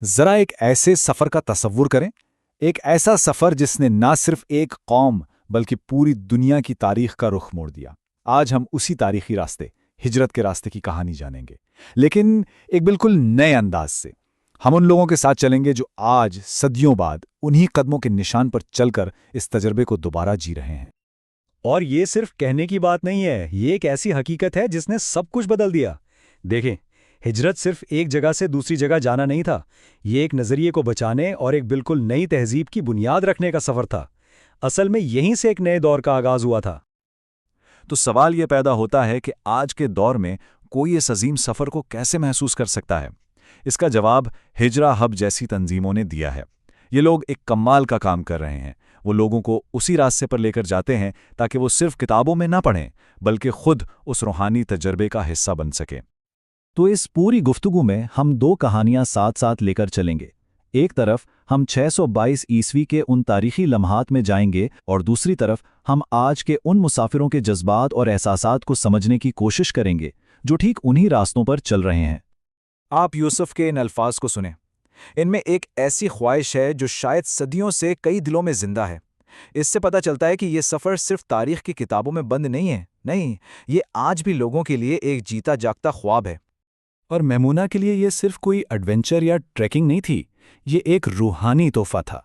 ذرا ایک ایسے سفر کا تصور کریں، ایک ایسا سفر جس نے نہ صرف ایک قوم بلکہ پوری دنیا کی تاریخ کا رخ موڑ دیا۔ آج ہم اسی تاریخی راستے، ہجرت کے راستے کی کہانی جانیں گے، لیکن ایک بالکل نئے انداز سے۔ ہم ان لوگوں کے ساتھ چلیں گے جو آج صدیوں بعد انہی قدموں کے نشان پر چل کر اس تجربے کو دوبارہ جی رہے ہیں۔ اور یہ صرف کہنے کی بات نہیں ہے، یہ ایک ایسی حقیقت ہے جس نے سب کچھ بدل دیا۔ دیکھیں، ہجرت صرف ایک جگہ سے دوسری جگہ جانا نہیں تھا، یہ ایک نظریے کو بچانے اور ایک بالکل نئی تہذیب کی بنیاد رکھنے کا سفر تھا۔ اصل میں یہیں سے ایک نئے دور کا آغاز ہوا تھا۔ تو سوال یہ پیدا ہوتا ہے کہ آج کے دور میں کوئی اس عظیم سفر کو کیسے محسوس کر سکتا ہے؟ اس کا جواب ہجرہ ہب جیسی تنظیموں نے دیا ہے۔ یہ لوگ ایک کمال کا کام کر رہے ہیں۔ وہ لوگوں کو اسی راستے پر لے کر جاتے ہیں تاکہ وہ صرف کتابوں میں نہ پڑھیں بلکہ خود اس روحانی تجربے کا حصہ بن سکیں۔ تو اس پوری گفتگو میں ہم دو کہانیاں ساتھ ساتھ لے کر چلیں گے۔ ایک طرف ہم 622 عیسوی کے ان تاریخی لمحات میں جائیں گے اور دوسری طرف ہم آج کے ان مسافروں کے جذبات اور احساسات کو سمجھنے کی کوشش کریں گے جو ٹھیک انہی راستوں پر چل رہے ہیں۔ آپ یوسف کے ان الفاظ کو سنیں۔ ان میں ایک ایسی خواہش ہے جو شاید صدیوں سے کئی دلوں میں زندہ ہے۔ اس سے پتہ چلتا ہے کہ یہ سفر صرف تاریخ کی کتابوں میں بند نہیں ہے، نہیں، یہ آج بھی لوگوں کے لیے ایک جیتا جاگتا خواب ہے۔ اور میمونہ کے لیے یہ صرف کوئی ایڈونچر یا ٹریکنگ نہیں تھی، یہ ایک روحانی تحفہ تھا،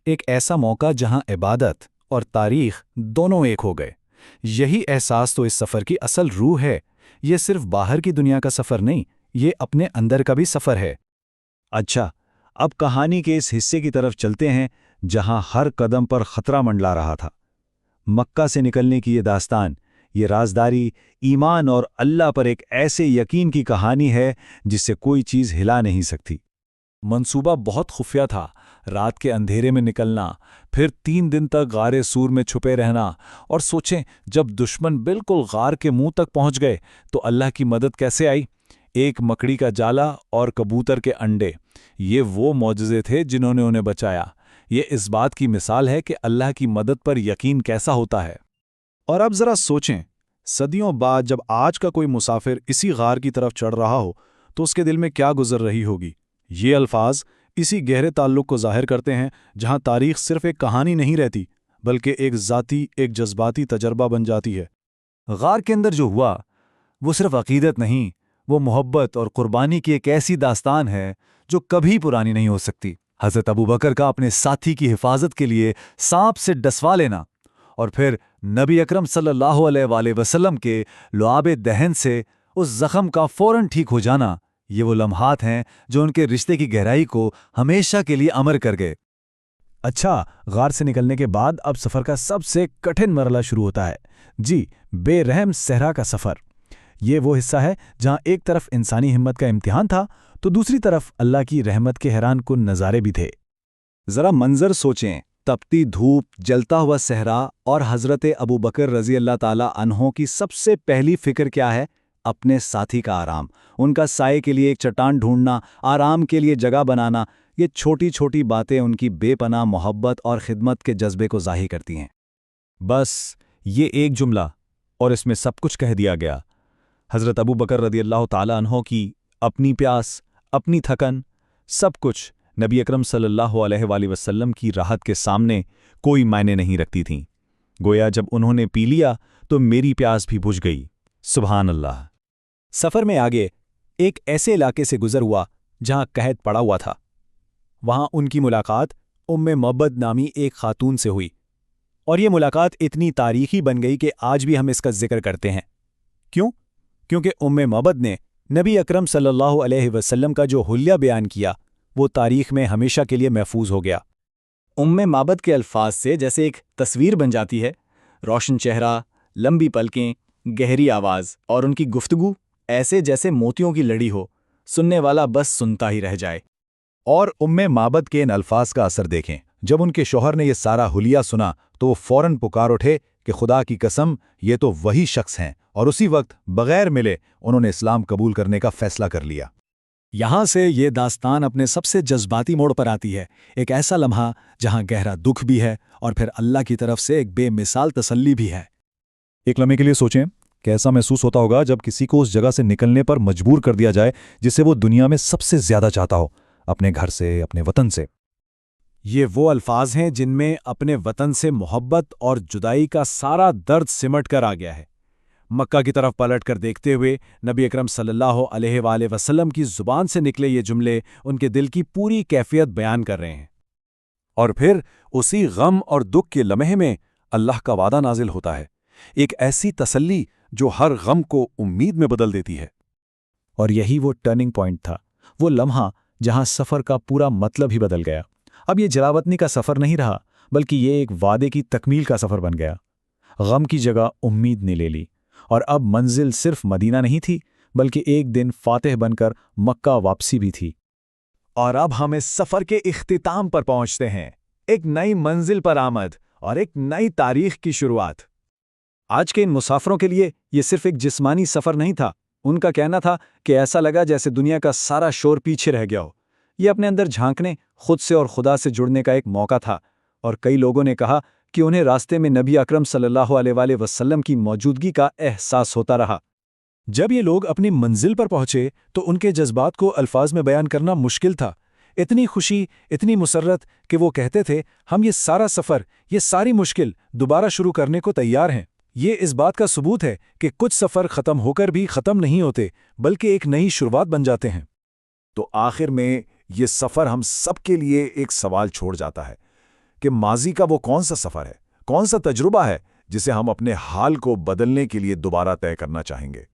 ایک ایسا موقع جہاں عبادت اور تاریخ دونوں ایک ہو گئے۔ یہی احساس تو اس سفر کی اصل روح ہے۔ یہ صرف باہر کی دنیا کا سفر نہیں، یہ اپنے اندر کا بھی سفر ہے۔ اچھا، اب کہانی کے اس حصے کی طرف چلتے ہیں جہاں ہر قدم پر خطرہ منڈلا رہا تھا۔ مکہ سے نکلنے کی یہ داستان، یہ رازداری، ایمان اور اللہ پر ایک ایسے یقین کی کہانی ہے جس سے کوئی چیز ہلا نہیں سکتی۔ منصوبہ بہت خفیہ تھا، رات کے اندھیرے میں نکلنا، پھر 3 دن تک غار سور میں چھپے رہنا، اور سوچیں جب دشمن بالکل غار کے منہ تک پہنچ گئے تو اللہ کی مدد کیسے آئی؟ ایک مکڑی کا جالا اور کبوتر کے انڈے، یہ وہ معجزے تھے جنہوں نے انہیں بچایا۔ یہ اس بات کی مثال ہے کہ اللہ کی مدد پر یقین کیسا ہوتا ہے۔ اور اب ذرا سوچیں، صدیوں بعد جب آج کا کوئی مسافر اسی غار کی طرف چڑھ رہا ہو تو اس کے دل میں کیا گزر رہی ہوگی؟ یہ الفاظ اسی گہرے تعلق کو ظاہر کرتے ہیں جہاں تاریخ صرف ایک کہانی نہیں رہتی بلکہ ایک ذاتی، ایک جذباتی تجربہ بن جاتی ہے۔ غار کے اندر جو ہوا وہ صرف عقیدت نہیں، وہ محبت اور قربانی کی ایک ایسی داستان ہے جو کبھی پرانی نہیں ہو سکتی۔ حضرت ابوبکر کا اپنے ساتھی کی حفاظت کے لیے سانپ سے ڈسوا لینا، اور پھر نبی اکرم صلی اللہ علیہ وآلہ وسلم کے لعاب دہن سے اس زخم کا فوراً ٹھیک ہو جانا، یہ وہ لمحات ہیں جو ان کے رشتے کی گہرائی کو ہمیشہ کے لیے امر کر گئے۔ اچھا، غار سے نکلنے کے بعد اب سفر کا سب سے کٹھن مرحلہ شروع ہوتا ہے۔ جی، بے رحم صحرا کا سفر۔ یہ وہ حصہ ہے جہاں ایک طرف انسانی ہمت کا امتحان تھا تو دوسری طرف اللہ کی رحمت کے حیران کن نظارے بھی تھے۔ ذرا منظر سوچیں، تپتی دھوپ، جلتا ہوا صحرا، اور حضرت ابوبکر رضی اللہ تعالیٰ عنہ کی سب سے پہلی فکر کیا ہے؟ اپنے ساتھی کا آرام، ان کا سائے کے لیے ایک چٹان ڈھونڈنا، آرام کے لیے جگہ بنانا۔ یہ چھوٹی چھوٹی باتیں ان کی بے پناہ محبت اور خدمت کے جذبے کو ظاہر کرتی ہیں۔ بس یہ ایک جملہ اور اس میں سب کچھ کہہ دیا گیا۔ حضرت ابوبکر رضی اللہ تعالیٰ عنہ کی اپنی پیاس، اپنی تھکن، سب کچھ نبی اکرم صلی اللہ علیہ وآلہ وسلم کی راحت کے سامنے کوئی معنی نہیں رکھتی تھیں۔ گویا جب انہوں نے پی لیا تو میری پیاس بھی بجھ گئی۔ سبحان اللہ۔ سفر میں آگے ایک ایسے علاقے سے گزر ہوا جہاں قحط پڑا ہوا تھا۔ وہاں ان کی ملاقات مبد نامی ایک خاتون سے ہوئی، اور یہ ملاقات اتنی تاریخی بن گئی کہ آج بھی ہم اس کا ذکر کرتے ہیں۔ کیوں؟ کیونکہ مبد نے نبی اکرم صلی اللہ علیہ وسلم کا جو حلیہ بیان کیا وہ تاریخ میں ہمیشہ کے لیے محفوظ ہو گیا۔ مبد کے الفاظ سے جیسے ایک تصویر بن جاتی ہے، روشن چہرہ، لمبی پلکیں، گہری آواز، اور ان کی گفتگو ایسے جیسے موتیوں کی لڑی ہو، سننے والا بس سنتا ہی رہ جائے۔ اور مبد کے ان الفاظ کا اثر دیکھیں۔ جب ان کے شوہر نے یہ سارا حلیہ سنا تو وہ فوراً پکار اٹھے کہ خدا کی قسم، یہ تو وہی شخص ہیں، اور اسی وقت بغیر ملے انہوں نے اسلام قبول کرنے کا فیصلہ کر لیا۔ یہاں سے یہ داستان اپنے سب سے جذباتی موڑ پر آتی ہے، ایک ایسا لمحہ جہاں گہرا دکھ بھی ہے اور پھر اللہ کی طرف سے ایک بے مثال تسلی بھی ہے۔ ایک لمحے کے لیے سوچیں، کیسا محسوس ہوتا ہوگا جب کسی کو اس جگہ سے نکلنے پر مجبور کر دیا جائے جسے وہ دنیا میں سب سے زیادہ چاہتا ہو۔ اپنے گھر سے، اپنے وطن سے۔ یہ وہ الفاظ ہیں جن میں اپنے وطن سے محبت اور جدائی کا سارا درد سمٹ کر آ گیا ہے۔ مکہ کی طرف پلٹ کر دیکھتے ہوئے نبی اکرم صلی اللہ علیہ وآلہ وسلم کی زبان سے نکلے یہ جملے ان کے دل کی پوری کیفیت بیان کر رہے ہیں۔ اور پھر اسی غم اور دکھ کے لمحے میں اللہ کا وعدہ نازل ہوتا ہے، ایک ایسی تسلی جو ہر غم کو امید میں بدل دیتی ہے۔ اور یہی وہ ٹرننگ پوائنٹ تھا، وہ لمحہ جہاں سفر کا پورا مطلب ہی بدل گیا۔ اب یہ جلاوطنی کا سفر نہیں رہا، بلکہ یہ ایک وعدے کی تکمیل کا سفر بن گیا۔ غم کی جگہ امید نے لے لی، اور اب منزل صرف مدینہ نہیں تھی، بلکہ ایک دن فاتح بن کر مکہ واپسی بھی تھی۔ اور اب ہم اس سفر کے اختتام پر پہنچتے ہیں، ایک نئی منزل پر آمد اور ایک نئی تاریخ کی شروعات۔ آج کے ان مسافروں کے لیے یہ صرف ایک جسمانی سفر نہیں تھا۔ ان کا کہنا تھا کہ ایسا لگا جیسے دنیا کا سارا شور پیچھے رہ گیا ہو۔ یہ اپنے اندر جھانکنے، خود سے اور خدا سے جڑنے کا ایک موقع تھا، اور کئی لوگوں نے کہا کہ انہیں راستے میں نبی اکرم صلی اللہ علیہ وآلہ وسلم کی موجودگی کا احساس ہوتا رہا۔ جب یہ لوگ اپنی منزل پر پہنچے تو ان کے جذبات کو الفاظ میں بیان کرنا مشکل تھا۔ اتنی خوشی، اتنی مسرت کہ وہ کہتے تھے ہم یہ سارا سفر، یہ ساری مشکل دوبارہ شروع کرنے کو تیار ہیں۔ یہ اس بات کا ثبوت ہے کہ کچھ سفر ختم ہو کر بھی ختم نہیں ہوتے، بلکہ ایک نئی شروعات بن جاتے ہیں۔ تو آخر میں یہ سفر ہم سب کے لیے ایک سوال چھوڑ جاتا ہے کہ ماضی کا وہ کون سا سفر ہے، کون سا تجربہ ہے جسے ہم اپنے حال کو بدلنے کے لیے دوبارہ طے کرنا چاہیں گے۔